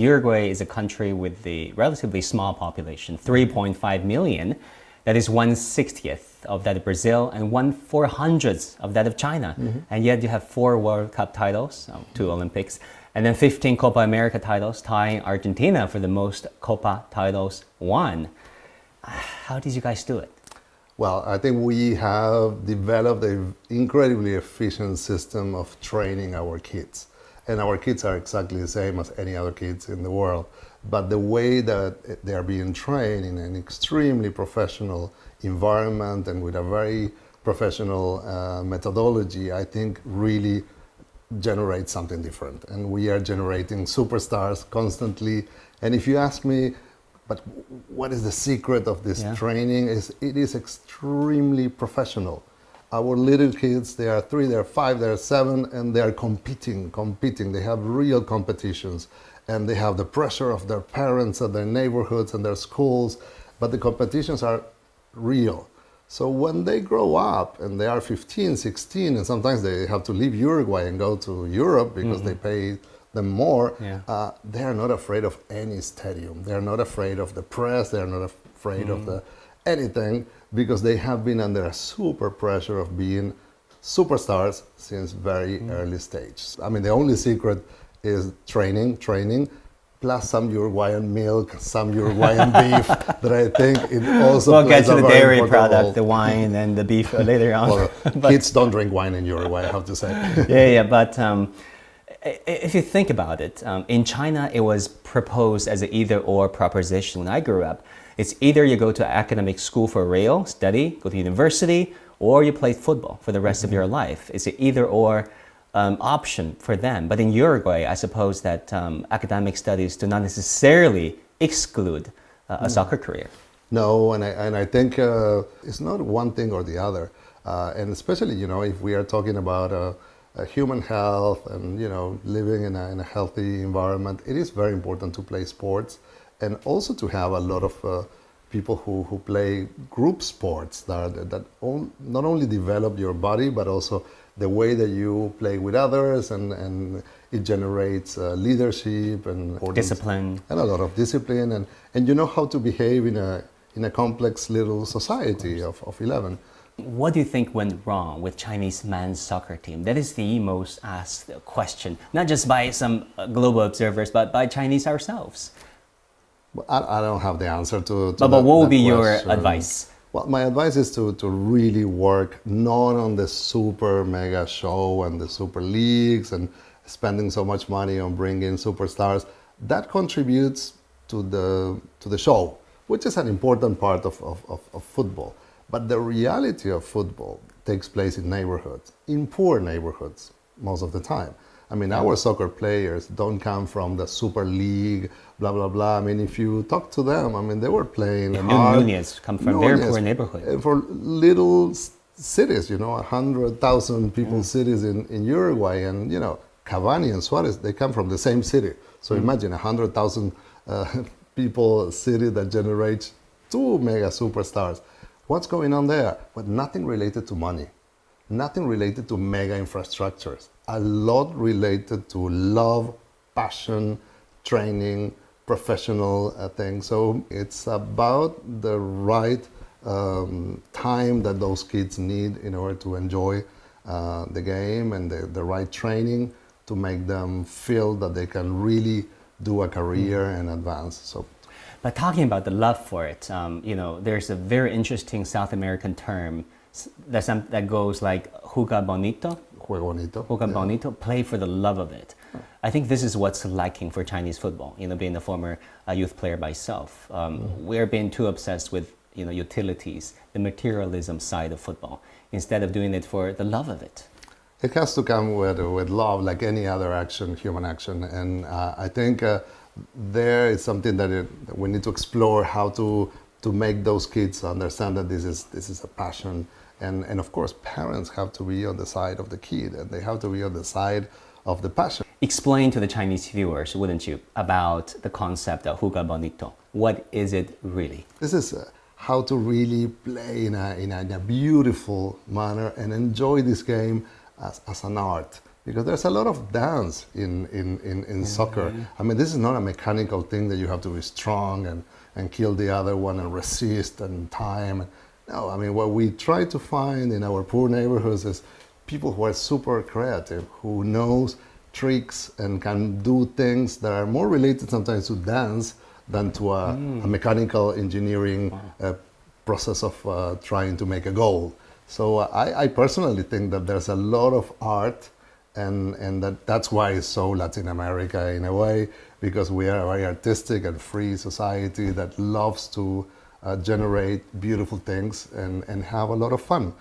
Uruguay is a country with a relatively small population, 3.5 million. That is 1/60th of that of Brazil and 1/400th of that of China. And yet you have 4 World Cup titles, 2 Olympics, and then 15 Copa America titles, tying Argentina for the most Copa titles won. How did you guys do it? Well, I think we have developed an incredibly efficient system of training our kids. And our kids are exactly the same as any other kids in the world. But the way that they are being trained in an extremely professional environment and with a very professional methodology, I think really generates something different. And we are generating superstars constantly. And if you ask me, but what is the secret of this training? It is extremely professional. Our little kids, they are 3, they're 5, they're 7, and they are competing. They have real competitions, and they have the pressure of their parents and their neighborhoods and their schools, but the competitions are real. So when they grow up and they are 15, 16, and sometimes they have to leave Uruguay and go to Europe because they pay them more, they are not afraid of any stadium. They are not afraid of the press. They are not afraid of anything, because they have been under a super pressure of being superstars since very early stage. I mean, the only secret is training, plus some Uruguayan milk, some Uruguayan beef, that I think it also we'll plays get to a the very dairy important product, role. the wine and the beef later on. Well, kids don't drink wine in Uruguay, I have to say. But if you think about it, in China, it was proposed as an either-or proposition. When I grew up, it's either you go to academic school for real, study, go to university, or you play football for the rest of your life. It's an either-or option for them. But in Uruguay, I suppose that academic studies do not necessarily exclude a soccer career. No, and I think it's not one thing or the other. And especially, if we are talking about human health and, living in a healthy environment, it is very important to play sports, and also to have a lot of people who play group sports that not only develop your body, but also the way that you play with others, and it generates leadership and discipline, and a lot of discipline, and you know how to behave in a complex little society of 11. What do you think went wrong with Chinese men's soccer team? That is the most asked question, not just by some global observers, but by Chinese ourselves. Well, I don't have the answer to but what would be your question. advice? Well, my advice is to really work not on the super mega show and the super leagues and spending so much money on bringing superstars. That contributes to the show, which is an important part of football. But the reality of football takes place in neighborhoods, in poor neighborhoods most of the time. I mean, our soccer players don't come from the Super League, blah, blah, blah. I mean, if you talk to them, I mean, they were playing hard. Nunez come from very poor neighborhood. For little cities, 100,000 people cities in Uruguay. And, Cavani and Suarez, they come from the same city. So imagine 100,000 people city that generates 2 mega superstars. What's going on there? But nothing related to money. Nothing related to mega infrastructures. A lot related to love, passion, training, professional things. So it's about the right time that those kids need in order to enjoy the game, and the right training to make them feel that they can really do a career and advance. So. But talking about the love for it, there's a very interesting South American term that goes like "juega bonito." Juega bonito. Play for the love of it. I think this is what's lacking for Chinese football. Being a former youth player myself, we're being too obsessed with utilities, the materialism side of football, instead of doing it for the love of it. It has to come with love, like any other action, human action, and I think. There is something that we need to explore, how to make those kids understand that this is a passion, and of course parents have to be on the side of the kid, and they have to be on the side of the passion. Explain to the Chinese viewers, wouldn't you, about the concept of juega bonito. What is it really? This is how to really play in a beautiful manner and enjoy this game as an art. because there's a lot of dance in soccer. I mean, this is not a mechanical thing that you have to be strong and kill the other one and resist and time. No, I mean, what we try to find in our poor neighborhoods is people who are super creative, who knows tricks and can do things that are more related sometimes to dance than to a mechanical engineering process of trying to make a goal. So I personally think that there's a lot of art, and that's why it's so Latin America in a way, because we are a very artistic and free society that loves to generate beautiful things and have a lot of fun.